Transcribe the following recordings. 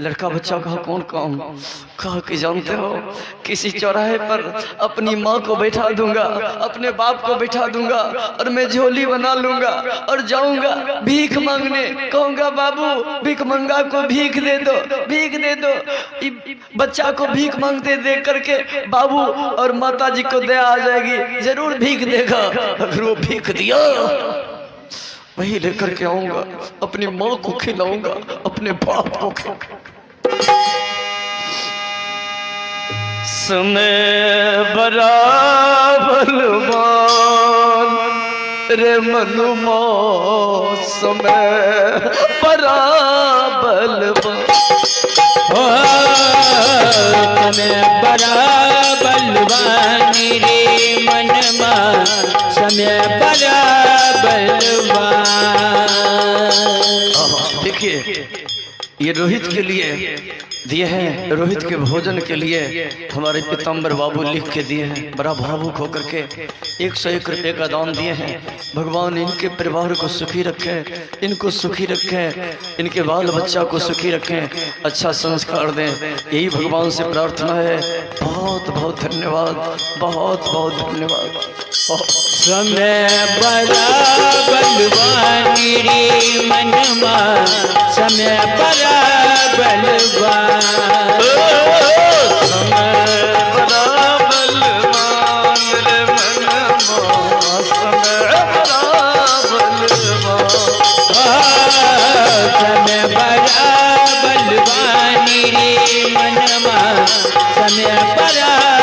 लड़का बच्चा कहा कौन कौन? कहा कि जानते हो किसी चौराहे पर अपनी माँ को बैठा दूंगा, अपने बाप को बैठा दूंगा और मैं झोली बना लूंगा और जाऊंगा भीख मांगने, कहूंगा बाबू भीख मंगा को भीख दे दो, भीख दे दो। बच्चा को भीख मांगते देख करके बाबू और माता जी को दया आ जाएगी, जरूर भीख देगा। अगर वो भीख दिया वही लेकर के आऊंगा, अपनी माँ को खिलाऊंगा, अपने बाप को खिलाऊंगा। समय बराबर रे मनुमा, समय बराबर समय बराबलवानी रे मनमा, समय बराबलवान। देखिए ये रोहित के लिए दिए हैं, रोहित के भोजन के लिए हमारे पीताम्बर बाबू लिख के दिए हैं। बड़ा भावुक होकर के 101 रुपये का दान दिए हैं। भगवान इनके परिवार को सुखी रखें, इनको सुखी रखें, इनके बाल बच्चा को सुखी रखें, अच्छा संस्कार दें, यही भगवान से प्रार्थना है। बहुत बहुत धन्यवाद, बहुत बहुत धन्यवाद। समय बराबलवानी रे मनमा, समय बराबलवान। समय बराबलवानी रे मनमा, समय बराबलवान।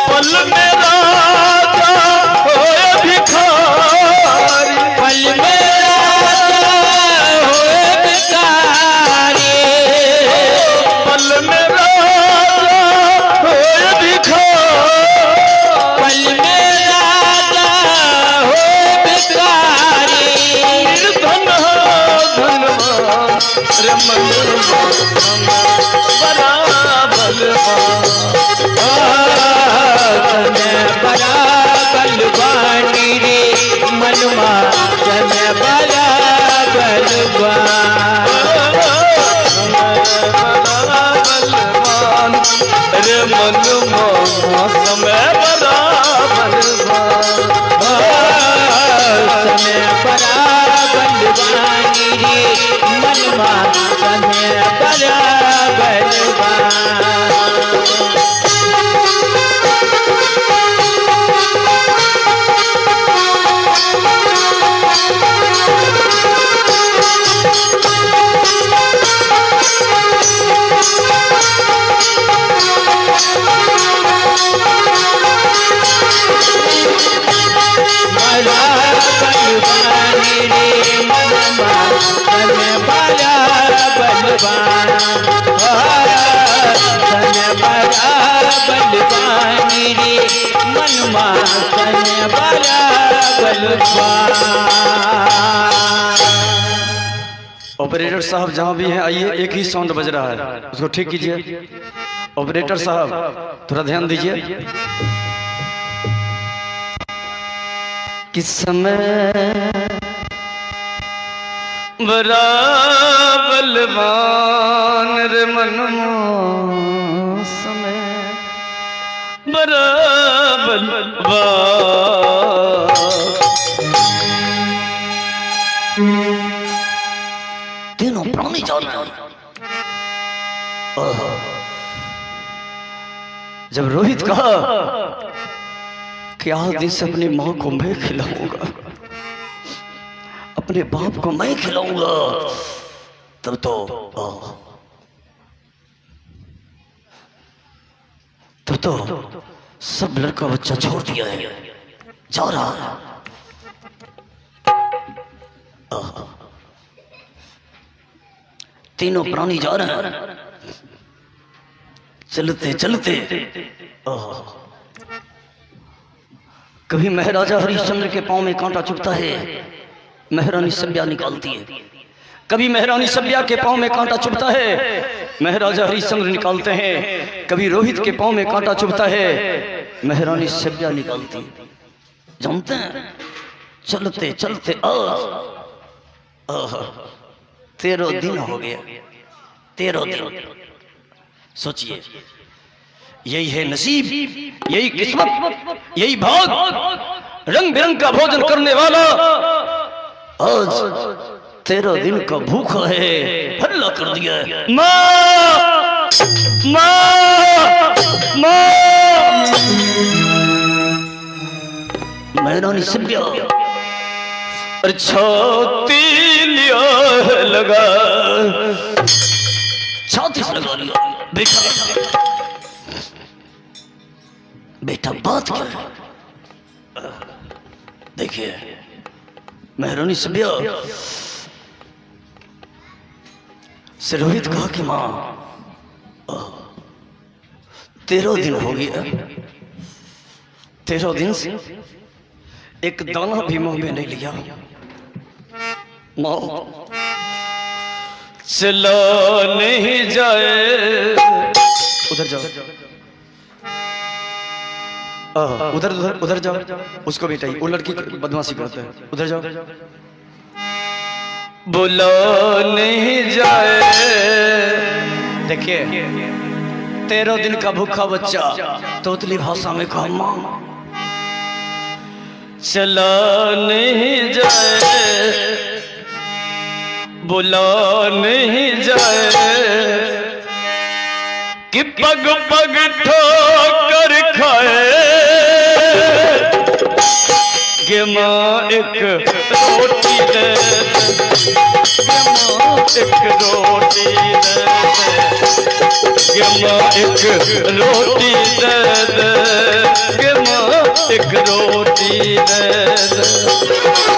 पल में राजा होए भिखारी, पल में राजा होए भिखारी, पल में राजा होए भिखारी, पल में राजा होए भिखारी। निर्धन धनवान रे मनुमा, बराबलवान। समय बराबलवानी रे मनुमा, समय बराबलवान। बराबलवान रे मनुमा, समय बराबलवान। समय बराबलवानी रे मनुमा, समय बराबलवान। बराबलवानी रे मनमा, समय बराबलवान। समय बराबलवानी रे मनमा, समय बराबलवान। ऑपरेटर साहब जहाँ भी हैं आइए, एक ही साउंड बज रहा है, उसको ठीक कीजिए। ऑपरेटर साहब थोड़ा ध्यान दीजिए। किस समय बराबलवान रे मनुमा, समय बराबलवान। तीनों प्राणी जान रहे हैं। जब रोहित कहा कि आज दिन से अपनी माँ को मैं खिलाऊंगा, अपने बाप को मैं खिलाऊंगा, तब तो सब लड़का बच्चा छोड़ दिया है, जा रहा है। तीनों प्राणी जा रहे हैं, चलते चलते कभी महाराजा हरिश्चंद्र के पांव में कांटा चुभता है, महारानी सभ्या निकालती है। कभी महारानी सभ्या के पांव में कांटा चुभता है, महाराजा हरिश्चंद्र निकालते हैं। कभी रोहित के पांव में कांटा चुभता है, महारानी सभ्या निकालती है। जानते हैं, चलते चलते 13 दिन हो गया, 13 दिन। सोचिए, यही है नसीब, यही किस्मत, यही भाग। रंग बिरंग का भोजन करने वाला आज 13 दिन का भूखा है, हल्ला कर दिया है। माँ, माँ, माँ। मैंने सिंबिया और छाती लिया है लगा, छाती से लगा लिया। बेटा, बेटा बात क्या है? देखिए मेहरानी सिंबिया से रोहित कहा कि माँ 13 दिन हो गया, 13 दिन से एक दाना भी मुंह में नहीं लिया। माँ चला नहीं जाए, उधर जाओ, उधर उधर उधर जाओ, उसको बेटाइए, वो लड़की बदमाशी करता है, उधर जाओ। बुला नहीं जाए। देखिए 13 दिन का भूखा बच्चा तोतली भाषा में कहा माँ चला नहीं जाए, बुला नहीं जाए कि पग पग ठोकर खाए। गे माँ एक रोटी दे, एक रोटी दे, गे माँ एक रोटी दे दे, गे माँ एक रोटी दे दे।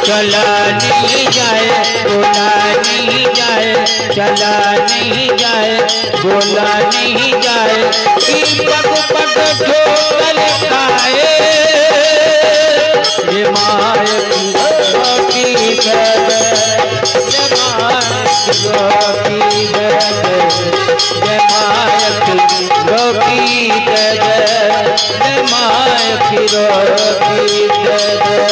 चला नहीं जाए, बोला नहीं जाए, चला नहीं जाए, बोला नहीं जाए कि पग पग ठोकर खाए। ये मायक रोटी दे दे, ये मायक रोटी दे दे, ये मायक रोटी दे दे, ये मायक रोटी दे दे।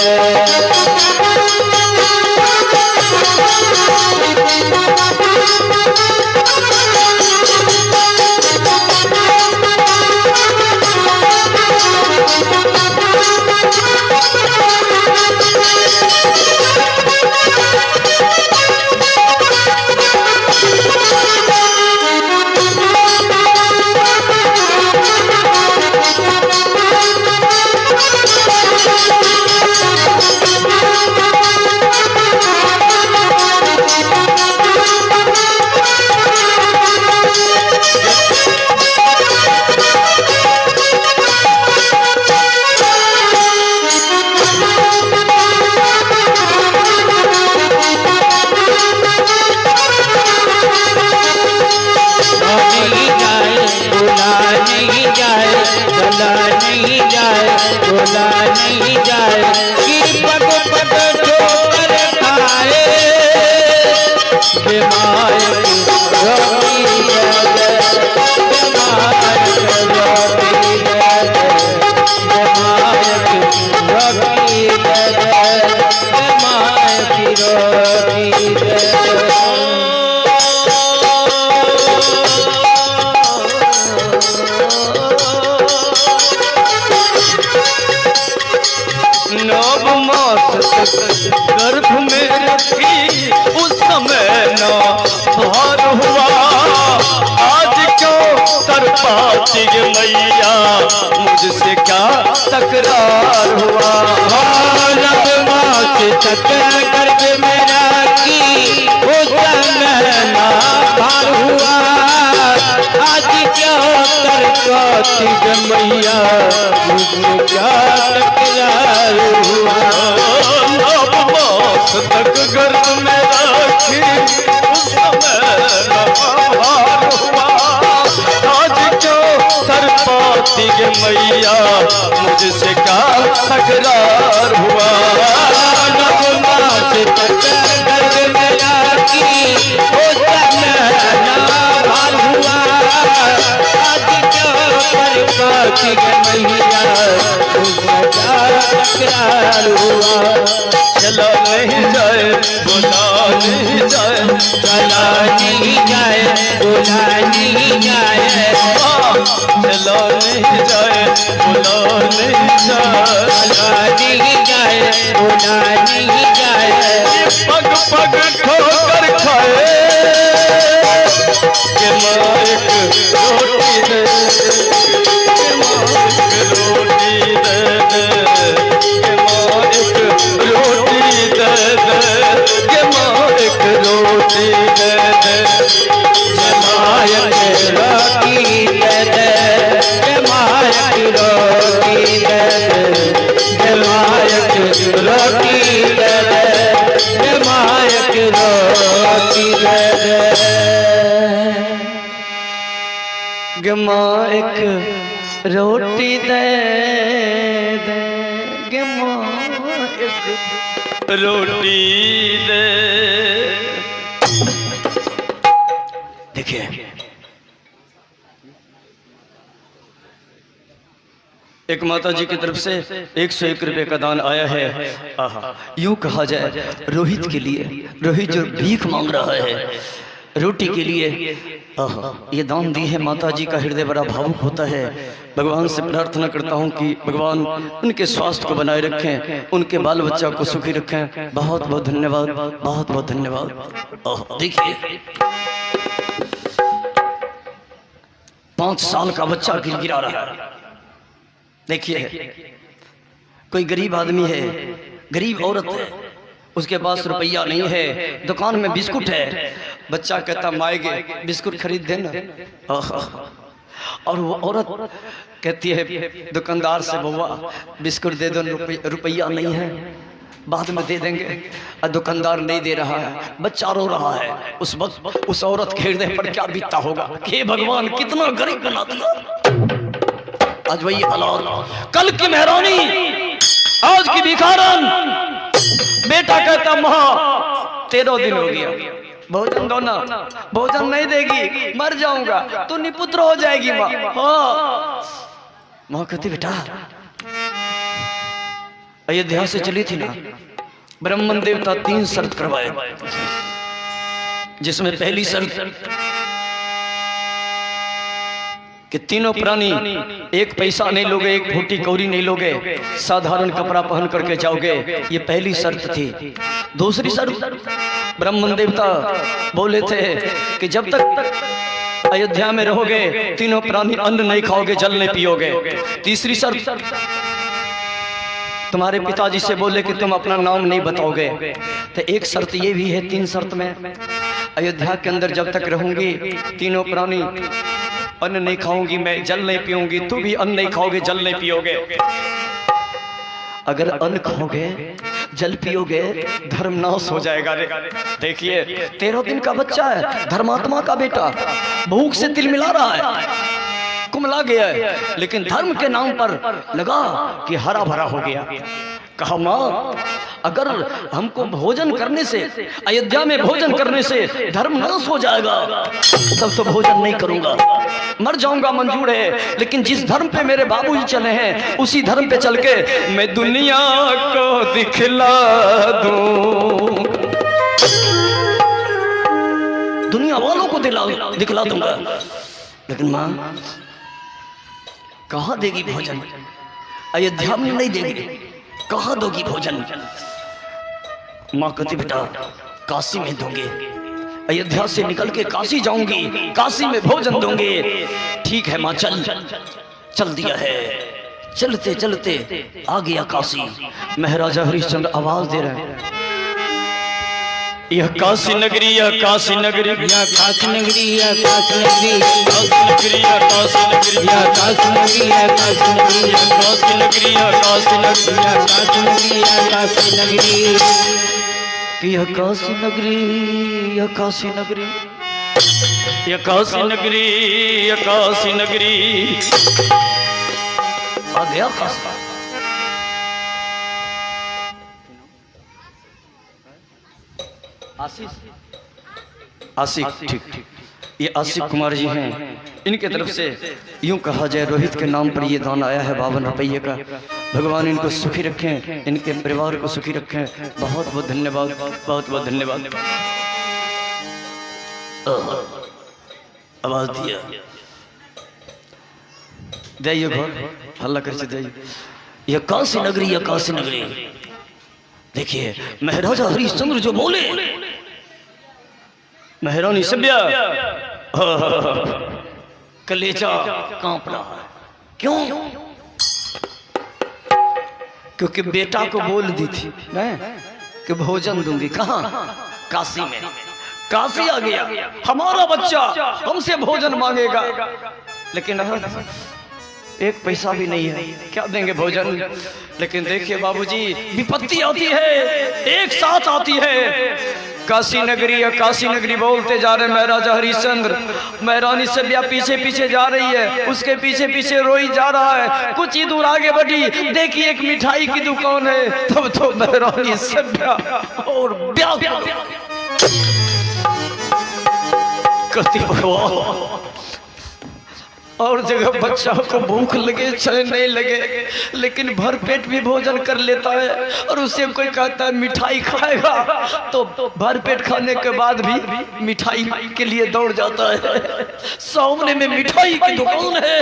बोला नहीं जाए कि पग पग ठोकर खाए। मायक रोटी दे दे, मायक रोटी दे दे, मायक रोटी दे दे, मायक रोटी दे दे। नव मास गर्भ में रखी उस समय ना भार हुआ, आज क्यों तर पाती मैया मुझसे क्या तकरार हुआ। नव मास तक गर्भ में रखी उस समय ना भार हुआ, आज क्यों तर पाती मैया मुझसे क्या तकरार हुआ। नव मास तक गर्भ में रखी उस समय ना भार हुआ, आज क्यों तर पाती मैया मुझसे क्या तकरार हुआ। नव मास तक गर्भ में रखी उस समय ना भार हुआ, आज क्यों तर पाती मैया मुझसे क्या तकरार हुआ। चला नहीं जाए, बोला नहीं जाए, चला नहीं जाए बोला नहीं जाए चलो नहीं जाए बोलो नहीं जाए चला नहीं जाए बोला नहीं जाए पग पग ठोकर खाए कि माँ एक रोटी दे कि माँ एक रोटी दे कि माँ एक रोटी दे कि माँ एक रोटी दे जमायत रोटी दे दे जमायत रोटी दे दे जमायत रोटी दे दे जमायत रोटी दे दे गमा एक रोटी दे दे गमा एक रोटी दे। देखिए एक माता जी की तरफ से 101 रुपए का दान आया है। आहा, यूं कहा जाए रोहित के लिए, रोहित जो भीख मांग रहा है रोटी के लिए, आहा, ये दान दी है माता जी का हृदय बड़ा भावुक होता है। भगवान से प्रार्थना करता हूँ कि भगवान उनके स्वास्थ्य को बनाए रखें, उनके बाल बच्चा को सुखी रखें। बहुत बहुत धन्यवाद, बहुत बहुत धन्यवाद। देखिए 5 साल का बच्चा गिरा रहा है। देखिए कोई गरीब आदमी है, गरीब औरत है, उसके पास रुपया नहीं है, दुकान में बिस्कुट है, बच्चा कहता माएगे बिस्कुट खरीद देना। और वो औरत कहती है दुकानदार से बउआ बिस्कुट दे दो, रुपया नहीं है, बाद में दे देंगे। और दुकानदार नहीं दे रहा है, बच्चा रो रहा है। उस वक्त उस औरत के हृदय पर क्या बीतता होगा, हे भगवान कितना गरीब बना दिया। आज वही हालात, कल की मेहरानी आज की भिखारन। बेटा कहता माँ 13 दिन हो गया, भोजन दो ना, भोजन नहीं देगी मर जाऊंगा, तू निपुत्र हो जाएगी माँ। माँ कहती बेटा अयोध्या से चली थी ना, ब्राह्मण देवता 3 शर्त करवाए, जिसमें पहली शर्त कि तीनों प्राणी एक पैसा नहीं लोगे, एक फूटी कौड़ी नहीं लोगे, साधारण कपड़ा पहन करके जाओगे, ये पहली शर्त थी। दूसरी शर्त ब्राह्मण देवता बोले थे कि जब तक अयोध्या में रहोगे तीनों प्राणी अन्न नहीं खाओगे, जल नहीं पियोगे। तीसरी शर्त तुम्हारे पिताजी से बोले कि तुम अपना नाम नहीं बताओगे। तो एक शर्त ये भी है 3 शर्त में, अयोध्या के अंदर जब तक रहूंगी तीनों प्राणी अन्न नहीं खाऊंगी, मैं जल नहीं पीऊंगी, तू भी अन्न नहीं खाओगे, जल नहीं पियोगे। अगर अन्न खाओगे जल पियोगे धर्म नाश हो जाएगा। देखिए 13 दिन का बच्चा है, धर्मात्मा का बेटा, भूख से तिलमिला रहा है, कुमला गया है, लेकिन धर्म के नाम पर लगा कि हरा भरा हो गया। कहा माँ अगर हमको भोजन करने से, अयोध्या में भोजन करने से धर्म नाश हो जाएगा तब तो भोजन नहीं करूंगा, मर जाऊंगा मंजूर है, लेकिन जिस धर्म पे मेरे बाबूजी चले हैं उसी धर्म पे चल के मैं दुनिया को दिखला दूं, दुनिया वालों को दिखला दूंगा। लेकिन माँ कहाँ देगी भोजन, अयोध्या में नहीं देगी, कहाँ दोगी भोजन। माँ कहती बेटा काशी में दूंगी, अयोध्या से निकल के काशी जाऊंगी, काशी में भोजन दूंगी। ठीक है माँ चल। चल दिया है, चलते चलते आ गया काशी। महाराजा हरिश्चंद्र आवाज दे रहे हैं यह काशी नगरी, यह काशी नगरी, या काशी नगरी, या काशी नगरी, काशी नगरी, यह काशी नगरी, या काशी नगरी, या काशी नगरी, यह काशी नगरी, यह काशी नगरी, या काशी नगरी, या काशी नगरी, यह काशी नगरी, यह काशी नगरी, यह काशी नगरी, यह काशी नगरी। आ गया काशी। आशिक, ठीक, ये आशिक कुमार जी हैं, इनके तरफ से यूं कहा जाए रोहित के नाम पर ये दान आया है 52 रुपये का। भगवान इनको सुखी रखें, इनके परिवार को सुखी रखें। बहुत बहुत धन्यवाद, बहुत बहुत धन्यवाद। आवाज दिया जाइए घर हल्ला कर से जाइए। यह काशी नगरी, यह काशी नगरी। देखिए महाराजा हरिश्चंद्र जो बोले, महारानी सभ्या कलेजा कांप रहा है। क्यों? क्योंकि बेटा को बोल दी थी मैं कि भोजन दूंगी। कहाँ? काशी में। काशी आ गया, हमारा बच्चा हमसे भोजन मांगेगा, लेकिन एक पैसा भी नहीं है, क्या देंगे भोजन। लेकिन देखिए बाबूजी, विपत्ति आती है, एक साथ आती है। काशी नगरी या काशी नगरी बोलते जा रहे महाराजा हरिश्चंद्र। महारानी सभ्या पीछे पीछे जा रही है, उसके पीछे पीछे रोई जा रहा है। कुछ ही दूर आगे बढ़ी, देखिए एक मिठाई की दुकान है। तब तो महारानी सभ्या और ब्याह करती भगवान, और जगह बच्चा को भूख लगे चाहे नहीं लगे, लेकिन भर पेट भी भोजन कर लेता है। और उसे कोई कहता है मिठाई खाएगा, तो भर पेट खाने के बाद भी मिठाई के लिए दौड़ जाता है। सामने में मिठाई की दुकान है,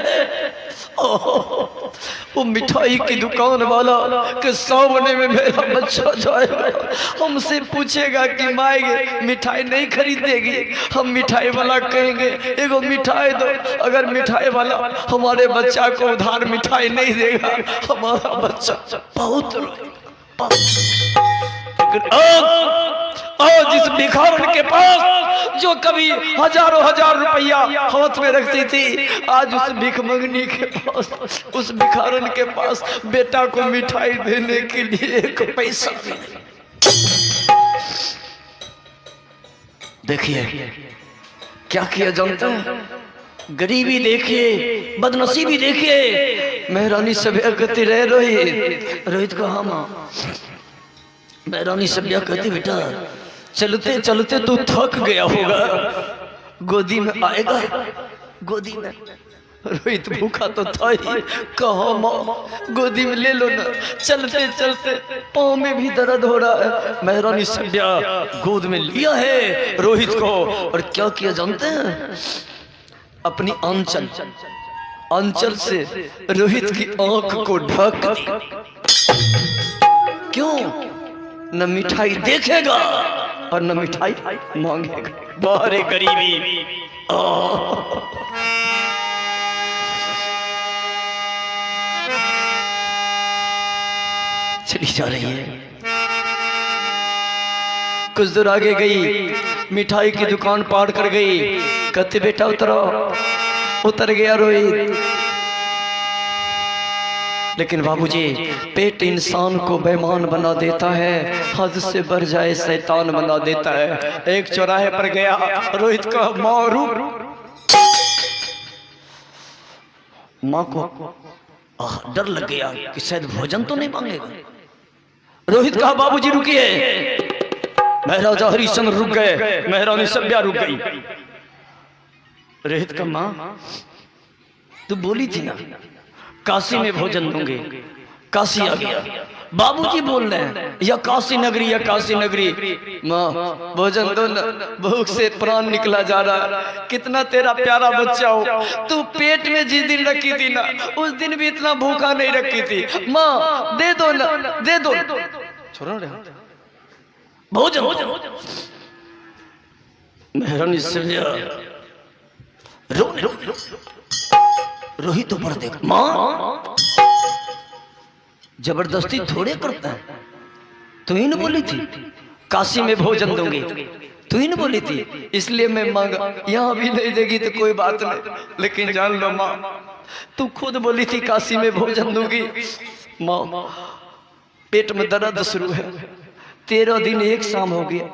वो मिठाई की दुकान वाला के सामने में मेरा बच्चा जाएगा, हमसे पूछेगा कि माएगे मिठाई नहीं खरीदेगी। हम मिठाई वाला कहेंगे एगो मिठाई दो। अगर मिठाई वाला हमारे बच्चा को उधार मिठाई नहीं देगा, हमारा बच्चा बहुत और जिस भिखारन के पास जो कभी हजारों हजार रुपया हाथ में रखती थी, आज उस भिख मंगनी के पास, उस भिखारन के पास बेटा को मिठाई देने के लिए एक पैसा नहीं। देखिए क्या किया जानते हैं? गरीबी देखिए, बदनसीबी देखिए। महारानी सभ्या कहती रहे रोहित, रोहित कहा माँ। महारानी सभ्या कहती बेटा चलते चलते तू थक गया होगा, गोदी में आएगा, गोदी में। रोहित भूखा तो था ही, कहा माँ गोदी में ले लो ना। चलते चलते पाँव में भी दर्द हो रहा है। महारानी सभ्या गोद में लिया है रोहित को, और क्या किया जानते हैं? अपनी आंचल से रोहित की आंख को ढक दी। क्यों? न मिठाई देखेगा और न मिठाई मांगेगा। बाहर गरीबी चली जा रही है। कुछ दूर आगे गई, मिठाई की दुकान पार कर गई। कहते बेटा उतरो। उतर गया रोहित। लेकिन बाबूजी, पेट इंसान को बेईमान बना देता है, हद से बढ़ जाए शैतान बना देता है। एक चौराहे पर गया, रोहित का मारू। माँ को डर लग गया कि शायद भोजन तो नहीं मांगेगा। रोहित कहा बाबूजी रुकिए। महाराजा हरिश्चंद्र रुक गए, महारानी सभ्या रुक गई। रोहित का माँ तू बोली थी ना काशी में भोजन दूंगे, काशी आ गया। बाबूजी बोल रहे हैं या काशी नगरी, या काशी नगरी। माँ भोजन दो ना, भूख से प्राण निकला जा रहा। कितना तेरा प्यारा बच्चा हो, तू पेट में जिस दिन रखी थी ना, उस दिन भी इतना भूखा नहीं रखी थी। माँ दे दो ना, दे दो। छोड़ो रे भोजन। महारानी सभ्या रोहित ऊपर देख। माँ जबरदस्ती थोड़े करता है। तू ही न बोली थी काशी में भोजन दूंगी, तू ही न बोली थी, इसलिए मैं मांगा। यहाँ भी नहीं देगी तो कोई बात नहीं, लेकिन जान लो माँ तू खुद बोली थी काशी में भोजन दूंगी। माँ पेट में दर्द शुरू है, 13 दिन एक शाम हो गया,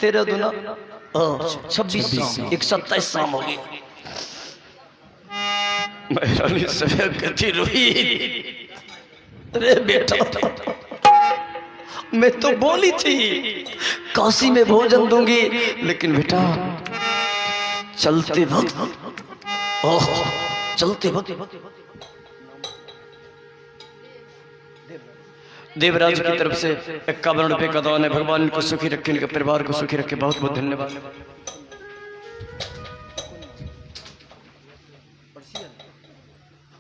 13 दुना 26 शाम, 27 शाम हो गई। महारानी सभ्या कहती रोहित अरे बेटा मैं तो बोली थी काशी में भोजन दूंगी, लेकिन बेटा चलते वक्त चलते वक्त देवराज की तरफ से 51 रुपए का दान है। भगवान इनको सुखी रखे, इनके परिवार को सुखी रखे। बहुत बहुत धन्यवाद।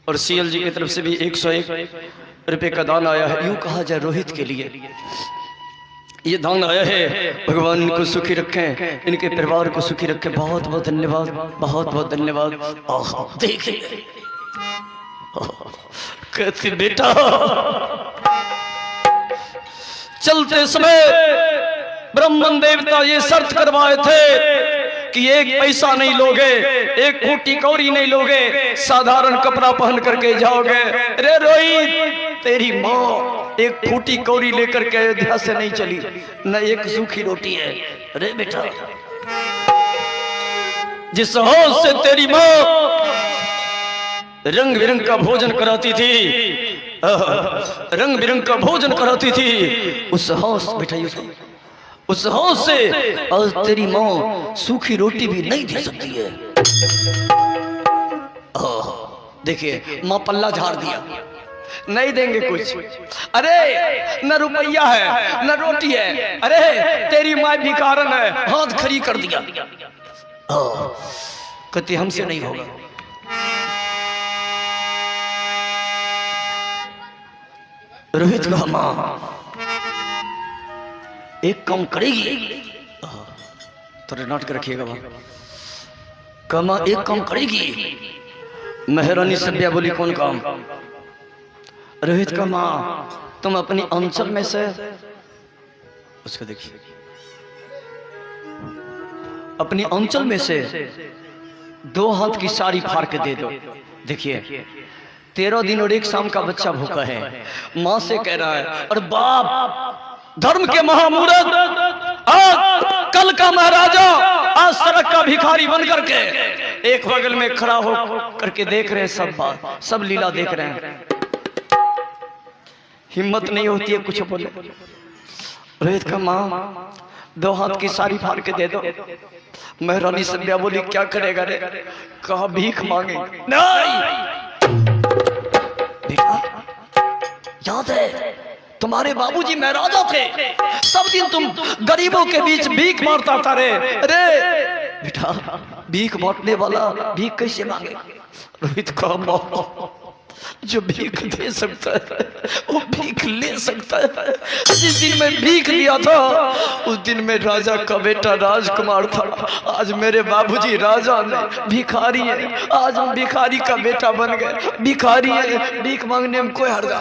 और सीएल जी की तरफ से भी 101 रुपए का दान आया है। यूं कहा जाए रोहित के लिए ये दान आया है। भगवान इनको सुखी रखें, इनके परिवार को सुखी रखें। बहुत बहुत धन्यवाद, बहुत बहुत धन्यवाद। देखिए कहती बेटा चलते समय ब्रह्मन देवता ये शर्त करवाए थे कि एक पैसा नहीं लोगे, एक फूटी कौड़ी नहीं लोगे, साधारण कपड़ा पहन करके जाओगे। रे रोहित तेरी माँ एक फूटी कौड़ी लेकर के अयोध्या से नहीं चली, न एक सूखी रोटी है। अरे बेटा जिस हौस से तेरी माँ रंग बिरंग का भोजन कराती थी, रंग बिरंग का भोजन कराती थी, उस हौस बेटा उस हौस से आज तेरी माँ सूखी रोटी भी नहीं दे सकती है। देखिए माँ पल्ला झाड़ दिया, नहीं देंगे कुछ। अरे न रुपया है न रोटी है, अरे तेरी माँ भिखारन है, हाथ खड़ी कर दिया। कहती हमसे नहीं होगा। रोहित का माँ एक काम करेगी, थोड़े नाटक रखिएगा वहां। कमा एक काम करेगी। महारानी सभ्या बोली कौन काम? रोहित का माँ तुम अपनी अंचल में से उसको देखिए, अपनी अंचल में से 2 हाथ की साड़ी फाड़ के दे दो। देखिए 13 दिन और 1 शाम का बच्चा भूखा है। माँ से कह रहा है और बाप धर्म के महामूर्त आज कल का महाराजा आज सड़क का भिखारी बन करके एक बगल में खड़ा हो करके देख रहे हैं, सब बात सब लीला देख रहे हैं। हिम्मत नहीं होती है कुछ बोले। रोहित का माँ 2 हाथ की साड़ी फाड़ के दे दो। महारानी सभ्या बोली क्या करेगा रे? कहा भीख मांगे। नहीं याद है तुम्हारे बाबूजी महाराजा थे, सब दिन तुम गरीबों के बीच भीख मारता था रे। अरे बेटा भीख बांटने वाला भीख कैसे मांगे? रोहित का माँ जो भीख दे सकता है वो भीख ले सकता है। जिस दिन मैं भीख दिया था उस दिन में राजा का बेटा राजकुमार था। आज मेरे बाबूजी राजा ने भिखारी है, आज हम भिखारी का बेटा बन गए। भिखारी है, भीख मांगने में कोई हर्जा।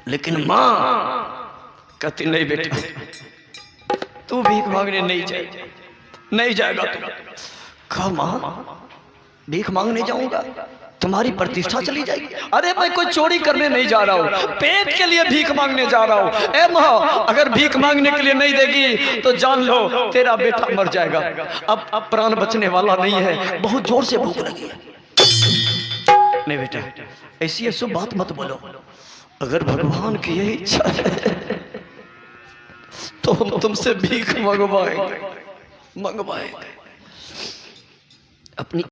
लेकिन माँ कहती नहीं बेटा तू भीख मांगने नहीं जाएगा, नहीं जाएगा तू। कहा माँ भीख मांगने जाऊंगा तुम्हारी प्रतिष्ठा चली जाएगी। अरे मैं कोई चोरी करने नहीं जा रहा हूँ, पेट के लिए भीख मांगने जा रहा हूँ। ए माँ अगर भीख मांगने के लिए नहीं देगी तो जान लो तेरा बेटा मर जाएगा। अब प्राण बचने वाला नहीं है, बहुत जोर से भूख लगी है। नहीं बेटा ऐसी शुभ बात मत बोलो। अगर भगवान की यही इच्छा है तो हम तुमसे भीख मंगवाएंगे अपनी